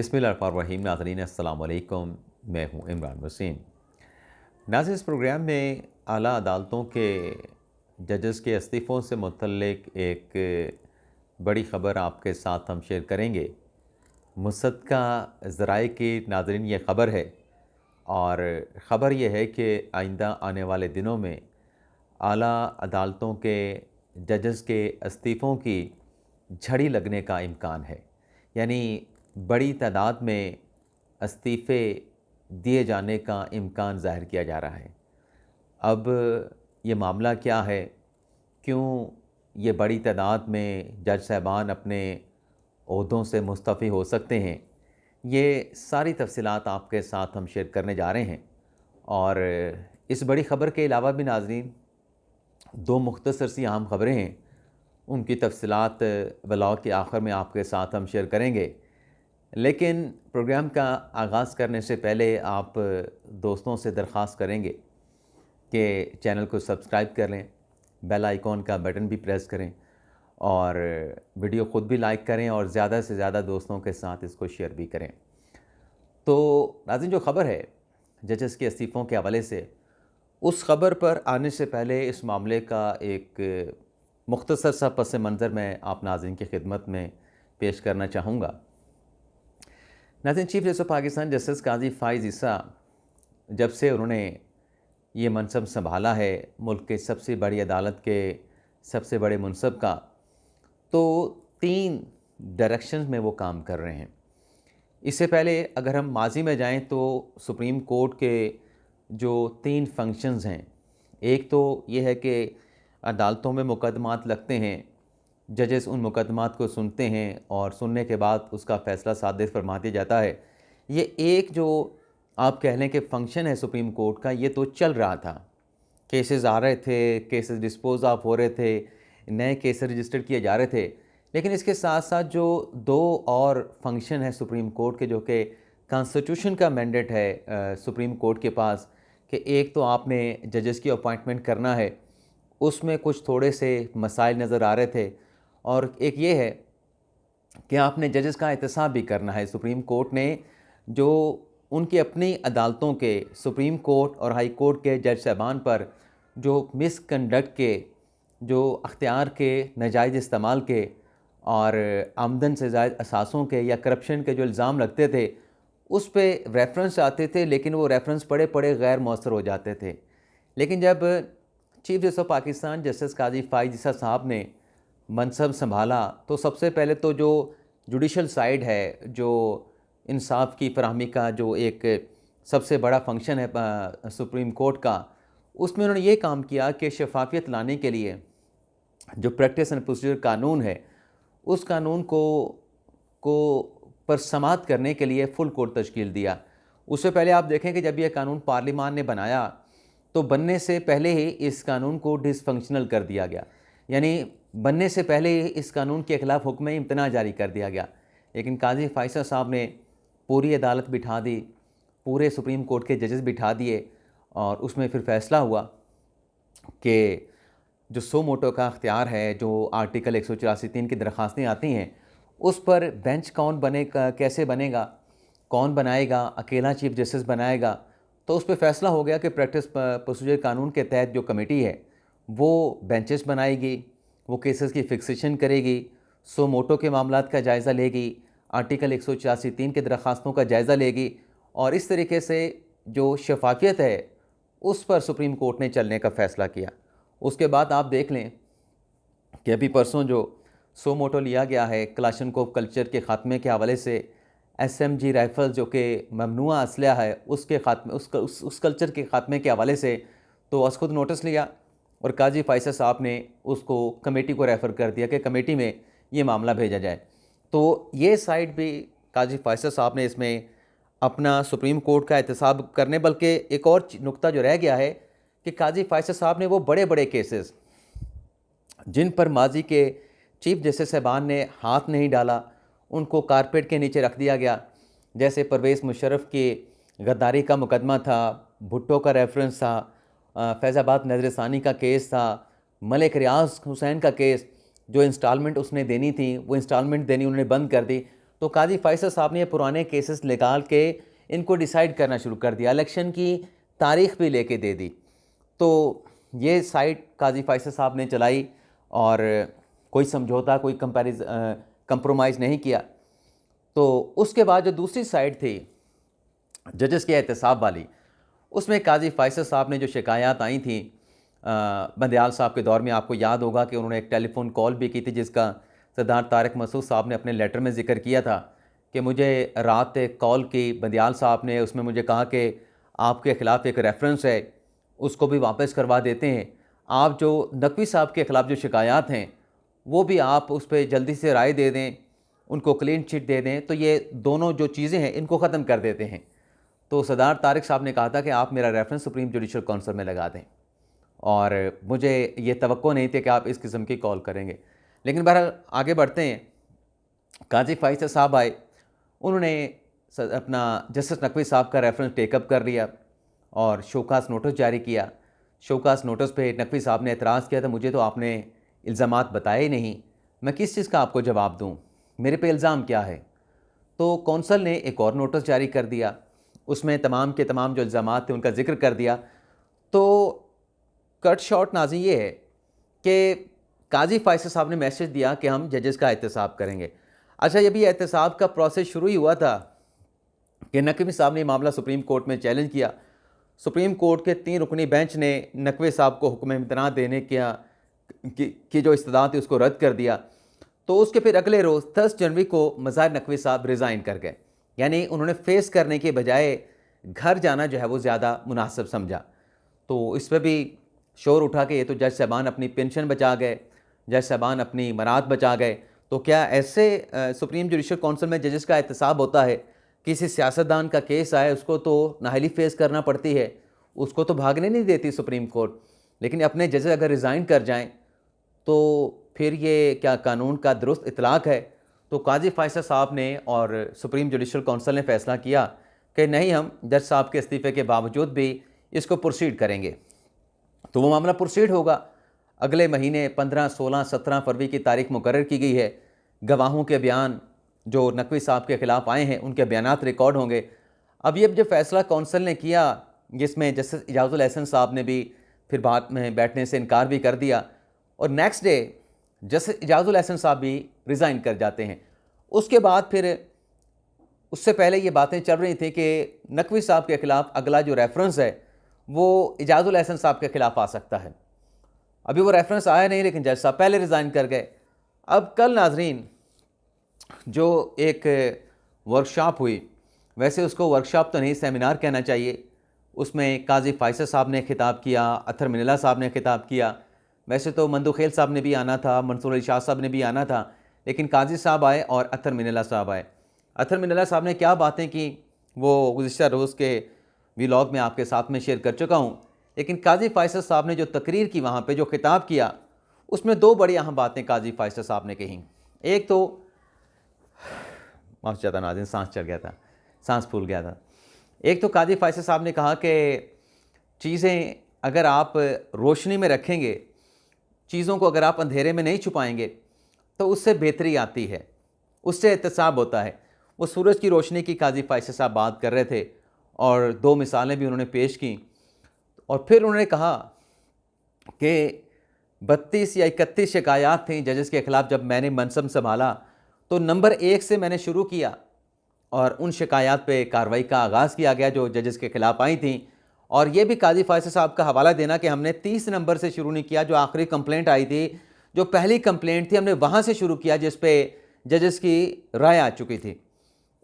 बिस्मिल्लाहिर्रहमानिर्रहीम। नाज़रीन अस्सलाम वालेकुम। मैं हूँ इमरान वसीम। नाज़रीन, इस प्रोग्राम में आला अदालतों के जजेस के इस्तीफ़ों से मुतल्लिक एक बड़ी ख़बर आपके साथ हम शेयर करेंगे। मुसद्दक़ा ज़राए की नाज़रीन ये ख़बर है, और ख़बर ये है कि आइंदा आने वाले दिनों में आला अदालतों के जजेस के इस्तीफ़ों की झड़ी लगने का इम्कान है। यानी बड़ी तादाद में इस्तीफ़े दिए जाने का इम्कान ज़ाहिर किया जा रहा है। अब ये मामला क्या है? क्यों ये बड़ी तादाद में जज साहबान अपने ओहदों से मुस्तफ़ी हो सकते हैं? ये सारी तफ़सीलात आपके साथ हम शेयर करने जा रहे हैं। और इस बड़ी ख़बर के अलावा भी नाज़रीन, दो मुख्तसर सी अहम ख़बरें हैं, उनकी तफ़सीलात व्लॉग के आखिर में आपके साथ हम शेयर करेंगे। लेकिन प्रोग्राम का आगाज़ करने से पहले आप दोस्तों से दरख्वास्त करेंगे कि चैनल को सब्सक्राइब कर लें, बेल आइकॉन का बटन भी प्रेस करें, और वीडियो ख़ुद भी लाइक करें और ज़्यादा से ज़्यादा दोस्तों के साथ इसको शेयर भी करें। तो नाज़रीन, जो ख़बर है जजेस के इस्तीफ़ों के हवाले से, उस ख़बर पर आने से पहले इस मामले का एक मुख्तसर सा पस मंज़र मैं आप नाज़रीन की खिदमत में पेश करना चाहूँगा। नाज़रीन, chief justice of Pakistan justice Qazi Faez Isa, जब से उन्होंने ये मनसब संभाला है मुल्क के सबसे बड़ी अदालत के सबसे बड़े मुंसब का, तो 3 डायरेक्शंस में वो काम कर रहे हैं। इससे पहले अगर हम माज़ी में जाएँ तो सुप्रीम कोर्ट के जो 3 फंक्शंस हैं, एक तो ये है कि अदालतों में मुकदमात लगते हैं, जजेस उन मुकदमात को सुनते हैं और सुनने के बाद उसका फ़ैसला सादे फरमा दिया जाता है। ये एक जो आप कह लें कि फ़ंक्शन है सुप्रीम कोर्ट का, ये तो चल रहा था। केसेस आ रहे थे, केसेस डिस्पोज़ ऑफ हो रहे थे, नए केस रजिस्टर किए जा रहे थे। लेकिन इसके साथ साथ जो 2 और फंक्शन है सुप्रीम कोर्ट के, जो कि कॉन्स्टिट्यूशन का मैंडेट है सुप्रीम कोर्ट के पास, कि एक तो आपने जजेस की अपॉइंटमेंट करना है, उसमें कुछ थोड़े से मसाइल नज़र आ रहे थे, और एक ये है कि आपने जजेस का एहतसाब भी करना है। सुप्रीम कोर्ट ने जो उनकी अपनी अदालतों के सुप्रीम कोर्ट और हाई कोर्ट के जज साहबान पर जो मिसकंडक्ट के, जो अख्तियार के नाजायज़ इस्तेमाल के और आमदन से ज़ायद असासों के या करप्शन के जो इल्ज़ाम लगते थे, उस पे रेफरेंस आते थे, लेकिन वो रेफरेंस पड़े पड़े गैर मौसर हो जाते थे। लेकिन जब chief justice of Pakistan justice Qazi Faez Isa साहब ने मनसब संभाला, तो सबसे पहले तो जो जुडिशल साइड है, जो इंसाफ की फराहमी का जो एक सबसे बड़ा फंक्शन है सुप्रीम कोर्ट का, उसमें उन्होंने ये काम किया कि शफाफियत लाने के लिए जो प्रैक्टिस एंड प्रोसीजर कानून है, उस कानून को पर समाअत करने के लिए फुल कोर्ट तश्कील दिया। उससे पहले आप देखें कि जब यह कानून पार्लिमान ने बनाया, तो बनने से पहले ही इस कानून को डिसफंक्शनल कर दिया गया। यानी बनने से पहले ही इस कानून के खिलाफ हुक्म इम्तना जारी कर दिया गया। लेकिन काज़ी फ़ाइज़ साहब ने पूरी अदालत बिठा दी, पूरे सुप्रीम कोर्ट के जजेस बिठा दिए, और उसमें फिर फ़ैसला हुआ कि जो सो मोटो का अख्तियार है, जो आर्टिकल 184(3) की दरख्वास्तें आती हैं, उस पर बेंच कौन बनेगा, कैसे बनेगा, कौन बनाएगा, अकेला चीफ जस्टिस बनाएगा। तो उस पर फ़ैसला हो गया कि प्रैक्टिस प्रोसीजर कानून के तहत जो कमेटी है, वो बेंचेस बनाएगी, वो केसेस की फिक्सेशन करेगी, सो मोटो के मामलात का जायज़ा लेगी, आर्टिकल 184(3) के दरख्वास्तों का जायज़ा लेगी, और इस तरीके से जो शफाफियत है उस पर सुप्रीम कोर्ट ने चलने का फ़ैसला किया। उसके बाद आप देख लें कि अभी परसों जो सो मोटो लिया गया है क्लाशनकोव कल्चर के ख़ात्मे के हवाले से, SMG राइफ़ल्स जो कि ममनुआ असलहा है, उसके ख़ात्मे, उस कल्चर के ख़ात्मे के हवाले से तो अस खुद नोटिस लिया, और काज़ी फ़ाइज़ साहब ने उसको कमेटी को रेफ़र कर दिया कि कमेटी में ये मामला भेजा जाए। तो ये साइड भी काज़ी फ़ाइज़ साहब ने इसमें अपना सुप्रीम कोर्ट का एहतसाब करने, बल्कि एक और नुक्ता जो रह गया है कि काज़ी फ़ाइज़ साहब ने वो बड़े बड़े केसेस जिन पर माजी के चीफ जस्टिस साहबान ने हाथ नहीं डाला, उनको कारपेट के नीचे रख दिया गया। जैसे परवेज़ मुशर्रफ की गद्दारी का मुकदमा था, भुट्टो का रेफरेंस था, फैज़ाबाद नज़रसानी का केस था, मलिक रियाज हुसैन का केस, जो इंस्टॉलमेंट उसने देनी थी वो इंस्टॉलमेंट देनी उन्होंने बंद कर दी। तो काजी फैसल साहब ने ये पुराने केसेस निकाल के इनको डिसाइड करना शुरू कर दिया, इलेक्शन की तारीख भी लेके दे दी। तो ये साइड काजी फैसल साहब ने चलाई और कोई समझौता, कोई कंप्रोमाइज़ नहीं किया। तो उसके बाद जो दूसरी साइड थी जजेस के एहतसाब वाली, उसमें काजी फैसल साहब ने जो शिकायत आई थी बंदयाल साहब के दौर में, आपको याद होगा कि उन्होंने एक टेलीफोन कॉल भी की थी जिसका सरदार तारिक मसूद साहब ने अपने लेटर में ज़िक्र किया था कि मुझे रात एक कॉल की बंदयाल साहब ने, उसमें मुझे कहा कि आपके ख़िलाफ़ एक रेफरेंस है, उसको भी वापस करवा देते हैं। आप जो नकवी साहब के ख़िलाफ़ जो शिकायत हैं वो भी आप उस पर जल्दी से राय दे दें, उनको क्लीन चिट दे दें, तो ये दोनों जो चीज़ें हैं इनको ख़त्म कर देते हैं। तो सरदार तारिक साहब ने कहा था कि आप मेरा रेफरेंस सुप्रीम जुडिशल काउंसिल में लगा दें, और मुझे ये तवक्को नहीं थी कि आप इस किस्म की कॉल करेंगे। लेकिन बहरहाल आगे बढ़ते हैं। काजी फैसल साहब आए, उन्होंने अपना जस्टिस नकवी साहब का रेफरेंस टेकअप कर लिया और शोकास नोटिस जारी किया। शोकास नोटिस पे नकवी साहब ने एतराज़ किया था, मुझे तो आपने इल्ज़ामात बताए नहीं, मैं किस चीज़ का आपको जवाब दूँ, मेरे पे इल्ज़ाम क्या है। तो कौंसल ने एक और नोटिस जारी कर दिया, उसमें तमाम के तमाम जो इल्ज़ामात थे उनका ज़िक्र कर दिया। तो कट शॉर्ट नाज़रीन ये है कि काजी फैसल साहब ने मैसेज दिया कि हम जजेस का एहतसाब करेंगे। अच्छा, जब ये एहतसाब का प्रोसेस शुरू ही हुआ था कि नकवी साहब ने मामला सुप्रीम कोर्ट में चैलेंज किया। सुप्रीम कोर्ट के 3 रुकनी बेंच ने नकवी साहब को हुक्म इम्तना देने की जो इस्तदाद थी उसको रद्द कर दिया। तो उसके फिर अगले रोज़ 10 जनवरी को मज़ाहिर नकवी साहब रिज़ाइन कर गए, यानी उन्होंने फेस करने के बजाय घर जाना जो है वो ज़्यादा मुनासिब समझा। तो इस पर भी शोर उठा कि ये तो जज साहबान अपनी पेंशन बचा गए, जज साहबान अपनी मराद बचा गए। तो क्या ऐसे सुप्रीम जुडिशल काउंसिल में जजेस का एहतसाब होता है? किसी सियासतदान का केस आए उसको तो नाहली फेस करना पड़ती है, उसको तो भागने नहीं देती सुप्रीम कोर्ट, लेकिन अपने जजेस अगर रिज़ाइन कर जाएं तो फिर ये क्या कानून का दुरुस्त इतलाक़ है? तो काजी फैसल साहब ने और सुप्रीम जुडिशल काउंसिल ने फ़ैसला किया कि नहीं, हम जज साहब के इस्तीफ़े के बावजूद भी इसको प्रोसीड करेंगे। तो वो मामला प्रोसीड होगा। अगले महीने 15, 16, 17 फरवरी की तारीख मुकर्रर की गई है। गवाहों के बयान जो नकवी साहब के ख़िलाफ़ आए हैं उनके बयानात रिकॉर्ड होंगे। अब ये जो फ़ैसला कौंसिल ने किया, जिसमें जस्टिस इजाज़ुल एहसन साहब ने भी फिर बाद में बैठने से इनकार भी कर दिया, और next day justice Ijazul Ehsan साहब भी रिज़ाइन कर जाते हैं। उसके बाद फिर उससे पहले ये बातें चल रही थी कि नकवी साहब के ख़िलाफ़ अगला जो रेफरेंस है वो इजाज़ुल एहसन साहब के ख़िलाफ़ आ सकता है। अभी वो रेफरेंस आया नहीं, लेकिन जज साहब पहले रिज़ाइन कर गए। अब कल नाजरीन जो एक वर्कशॉप हुई, वैसे उसको वर्कशॉप तो नहीं सेमिनार कहना चाहिए, उसमें काजी फैसल साहब ने खिताब किया, अतर मिनल्ला साहब ने खिताब किया। वैसे तो मंदू खेल साहब ने भी आना था, मंसूर अली शाह साहब ने भी आना था, लेकिन काजी साहब आए और अतर मिनल्ला साहब आए। अतर मिनल्ला साहब ने क्या बातें की वो गुज़िश्ता रोज़ के व्लॉग में आपके साथ में शेयर कर चुका हूँ, लेकिन काजी फैसल साहब ने जो तकरीर की, वहाँ पे जो खिताब किया, उसमें 2 बड़ी अहम बातें काजी फैसल साहब ने कही। एक तो माफ़ चाहता नाज़रीन, सांस चढ़ गया था, सांस फूल गया था। एक तो काजी फैसल साहब ने कहा कि चीज़ें अगर आप रोशनी में रखेंगे, चीज़ों को अगर आप अंधेरे में नहीं छुपाएंगे तो उससे बेहतरी आती है, उससे एहतसाब होता है। वो सूरज की रोशनी की काजी फैसल साहब बात कर रहे थे और 2 मिसालें भी उन्होंने पेश की, और फिर उन्होंने कहा कि 32 या 31 शिकायत थी जजेस के ख़िलाफ़ जब मैंने मनसब संभाला, तो नंबर 1 से मैंने शुरू किया और उन शिकायत पे कार्रवाई का आगाज़ किया गया जो जजेस के ख़िलाफ़ आई थी। और ये भी काजी फैसल साहब का हवाला देना कि हमने 30 नंबर से शुरू नहीं किया, जो आखिरी कंप्लेंट आई थी, जो पहली कंप्लेंट थी, हमने वहाँ से शुरू किया जिस पे जजेस की राय आ चुकी थी।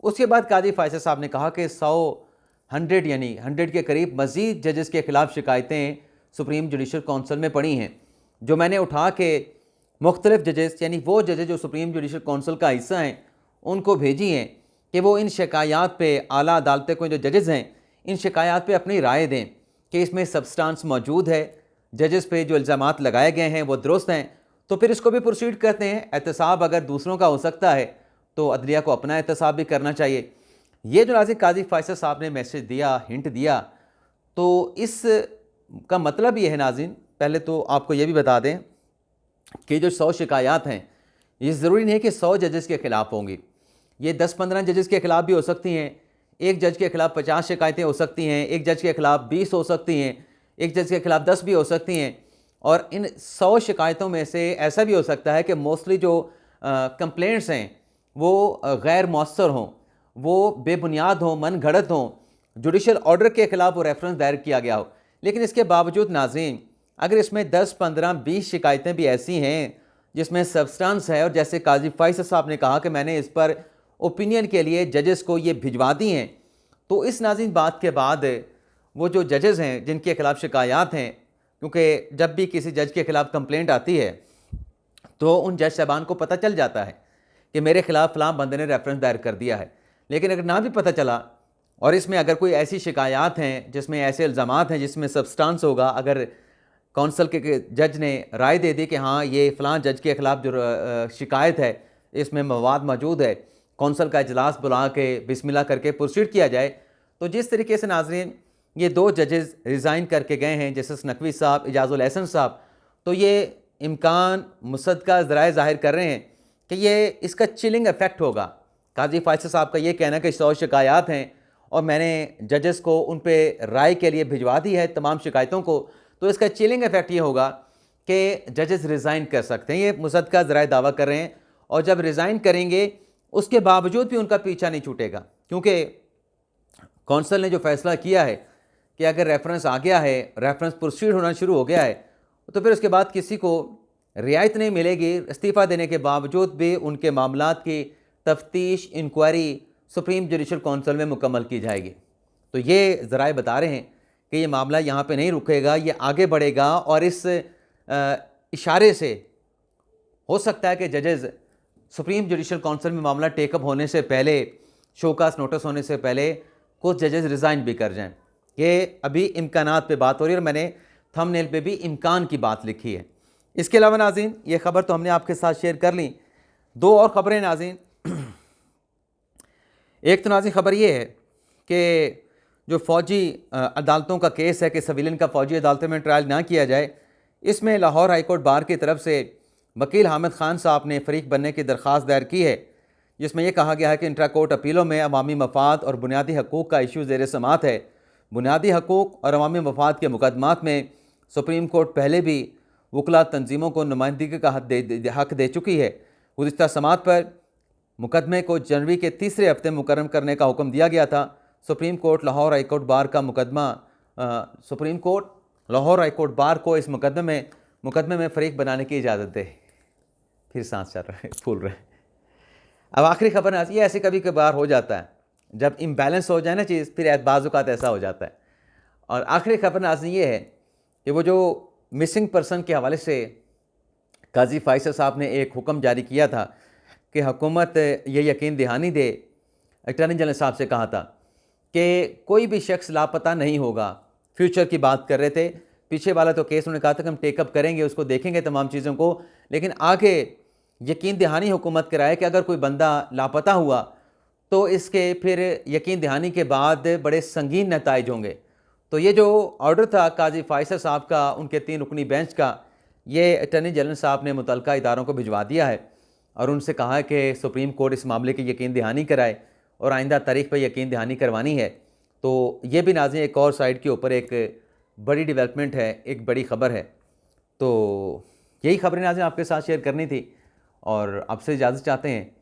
उसके बाद काजी फैसल साहब ने कहा कि 100 यानी 100 के करीब मज़ीद जजेस के ख़िलाफ़ शिकायतें सुप्रीम जुडिशल काउंसिल में पड़ी हैं, जो मैंने उठा के मुख्तलिफ जजेस, यानी वो जजेस जो सुप्रीम जुडिशल काउंसिल का हिस्सा हैं, उनको भेजी हैं कि वो इन शिकायत पे, आला अदालत को जो जजेस हैं, इन शिकायत पे अपनी राय दें कि इसमें सब्सटेंस मौजूद है, जजेस पे जो इल्ज़ामात लगाए गए हैं वो दुरुस्त हैं, तो फिर इसको भी प्रोसीड करते हैं। एहतसाब अगर दूसरों का हो सकता है तो अदलिया को अपना एहतसाब भी करना चाहिए। ये जो नाज़रीन काजी फैसल साहब ने मैसेज दिया, हिंट दिया, तो इस का मतलब ये है नाज़रीन, पहले तो आपको ये भी बता दें कि जो 100 शिकायत हैं, ये ज़रूरी नहीं है कि 100 जजेस के ख़िलाफ़ होंगी। ये 10-15 जजेस के ख़िलाफ़ भी हो सकती हैं, एक जज के ख़िलाफ़ 50 शिकायतें हो सकती हैं, एक जज के ख़िलाफ़ 20 हो सकती हैं, एक जज के ख़िलाफ़ 10 भी हो सकती हैं। और इन 100 शिकायतों में से ऐसा भी हो सकता है कि मोस्टली जो कंप्लेंट्स हैं वो गैर मौसर हों, वो बेबुनियाद हों, मन घड़त हों, जुडिशल ऑर्डर के ख़िलाफ़ वो रेफरेंस दायर किया गया हो। लेकिन इसके बावजूद नाज़रीन, अगर इसमें 10, 15, 20 शिकायतें भी ऐसी हैं जिसमें सब्सटेंस है, और जैसे काजी फैसल साहब ने कहा कि मैंने इस पर ओपिनियन के लिए जजेस को ये भिजवा दी हैं, तो इस नाज़रीन बात के बाद वो जो जजेस हैं जिनके ख़िलाफ़ शिकायत हैं, क्योंकि जब भी किसी जज के ख़िलाफ़ कंप्लेंट आती है तो उन जज साहबान को पता चल जाता है कि मेरे ख़िलाफ़ फ़लाँ बंदे ने रेफरेंस दायर कर दिया है। लेकिन अगर ना भी पता चला और इसमें अगर कोई ऐसी शिकायत हैं जिसमें ऐसे इल्ज़ामात हैं जिसमें सब्सटेंस होगा, अगर कौंसल के जज ने राय दे दी कि हाँ ये फ़लाँ जज के ख़िलाफ़ जो शिकायत है इसमें मवाद मौजूद है, कौंसल का इजलास बुला के बिस्मिल्लाह करके प्रोसीड किया जाए। तो जिस तरीके से नाज़रीन ये 2 जजेस रिज़ाइन करके गए हैं, जस्टिस नकवी साहब, इजाज़ुल एहसन साहब, तो ये इम्कान मुसद्दक़ा ज़राए ज़ाहिर कर रहे हैं कि ये इसका चिलिंग इफ़ेक्ट होगा। काजी फैसल साहब का ये कहना कि 100 शिकायत हैं और मैंने जजेस को उन पे राय के लिए भिजवा दी है तमाम शिकायतों को, तो इसका चिलिंग इफ़ेक्ट ये होगा कि जजेस रिज़ाइन कर सकते हैं। ये मुसद्दक़ा ज़राए दावा कर रहे हैं, और जब रिज़ाइन करेंगे उसके बावजूद भी उनका पीछा नहीं छूटेगा, क्योंकि कौंसल ने जो फ़ैसला किया है कि अगर रेफरेंस आ गया है, रेफरेंस प्रोसीड होना शुरू हो गया है, तो फिर उसके बाद किसी को रियायत नहीं मिलेगी। इस्तीफ़ा देने के बावजूद भी उनके मामलात की तफ्तीश, इंक्वायरी सुप्रीम जुडिशल कौंसिल में मुकम्मल की जाएगी। तो ये ज़राए बता रहे हैं कि ये मामला यहाँ पे नहीं रुकेगा, ये आगे बढ़ेगा, और इस इशारे से हो सकता है कि जजेस सुप्रीम जुडिशल कौंसिल में मामला टेकअप होने से पहले, शोकास नोटिस होने से पहले कुछ जजेस रिज़ाइन भी कर जाएं। ये अभी इम्कानात पे बात हो रही है, और मैंने थंबनेल पे भी इम्कान की बात लिखी है। इसके अलावा नाज़रीन, ये ख़बर तो हमने आपके साथ शेयर कर ली। 2 और ख़बरें नाज़रीन। एक तो नाज़रीन ख़बर ये है कि जो फ़ौजी अदालतों का केस है कि सिविलियन का फ़ौजी अदालतों में ट्रायल ना किया जाए, इसमें लाहौर हाई कोर्ट बार की तरफ से वकील हामिद ख़ान साहब ने फ़रीक बनने की दरख्वास्त दायर की है, जिसमें यह कहा गया है कि इंट्रा कोर्ट अपीलों में अवामी मफाद और बुनियादी हकूक़ का इशू ज़ेर समात है। बुनियादी हकूक़ और अवामी मफाद के मुकदमात में सुप्रीम कोर्ट पहले भी वकला तंजीमों को नुमाइंदगी का हक़ दे चुकी है। गुज़िश्ता समात पर मुकदमे को जनवरी के तीसरे हफ्ते मुकर्रम करने का हुक्म दिया गया था। Supreme court Lahore high court bar का मुकदमा supreme court Lahore high court bar को इस मुकदमे में फ़रीक बनाने की इजाज़त दे। फिर सांस चल रहा है, फूल रहा है। अब आखिरी खबर ना, ये ऐसे कभी कभार हो जाता है, जब इम्बैलेंस हो जाए ना चीज़, फिर बाज़-औक़ात ऐसा हो जाता है। और आखिरी खबर नाज़रीन ये है कि वो जो मिसिंग पर्सन के हवाले से काजी फैसल साहब ने एक हुक्म जारी किया था कि हुकूमत ये यकीन दहानी दे, अटॉर्नी जनरल साहब से कहा था कि कोई भी शख्स लापता नहीं होगा। फ्यूचर की बात कर रहे थे, पीछे वाला तो केस उन्होंने कहा था कि हम टेकअप करेंगे, उसको देखेंगे तमाम चीज़ों को, लेकिन आगे यकीन दहानी हुकूमत कराए कि अगर कोई बंदा लापता हुआ तो इसके फिर यकीन दहानी के बाद बड़े संगीन नताइज होंगे। तो ये जो ऑर्डर था काजी फैसल साहब का, उनके 3 रुकनी बेंच का, ये अटॉर्नी जनरल साहब ने मुतल्लिका इदारों को भिजवा दिया है और उनसे कहा है कि सुप्रीम कोर्ट इस मामले की यकीन दहानी कराए और आइंदा तारीख पर यकीन दहानी करवानी है। तो ये भी नाज़रीन एक और साइड के ऊपर एक बड़ी डेवलपमेंट है, एक बड़ी ख़बर है। तो यही ख़बरें नाज़रीन आपके साथ शेयर करनी थी, और आपसे इजाज़त चाहते हैं।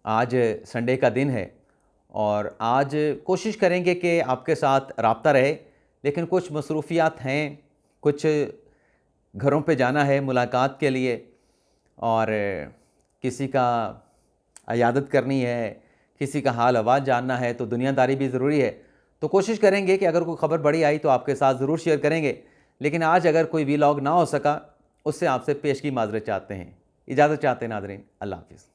आज संडे का दिन है और आज कोशिश करेंगे कि आपके साथ राब्ता रहे, लेकिन कुछ मसरूफ़ियात हैं, कुछ घरों पे जाना है मुलाकात के लिए, और किसी का अयादत करनी है, किसी का हाल अहवाल जानना है, तो दुनियादारी भी ज़रूरी है। तो कोशिश करेंगे कि अगर कोई ख़बर बड़ी आई तो आपके साथ ज़रूर शेयर करेंगे, लेकिन आज अगर कोई व्लॉग ना हो सका, उससे आपसे पेशगी माज़रत चाहते हैं, इजाज़त चाहते हैं नाज़रीन। अल्लाह हाफ़िज़।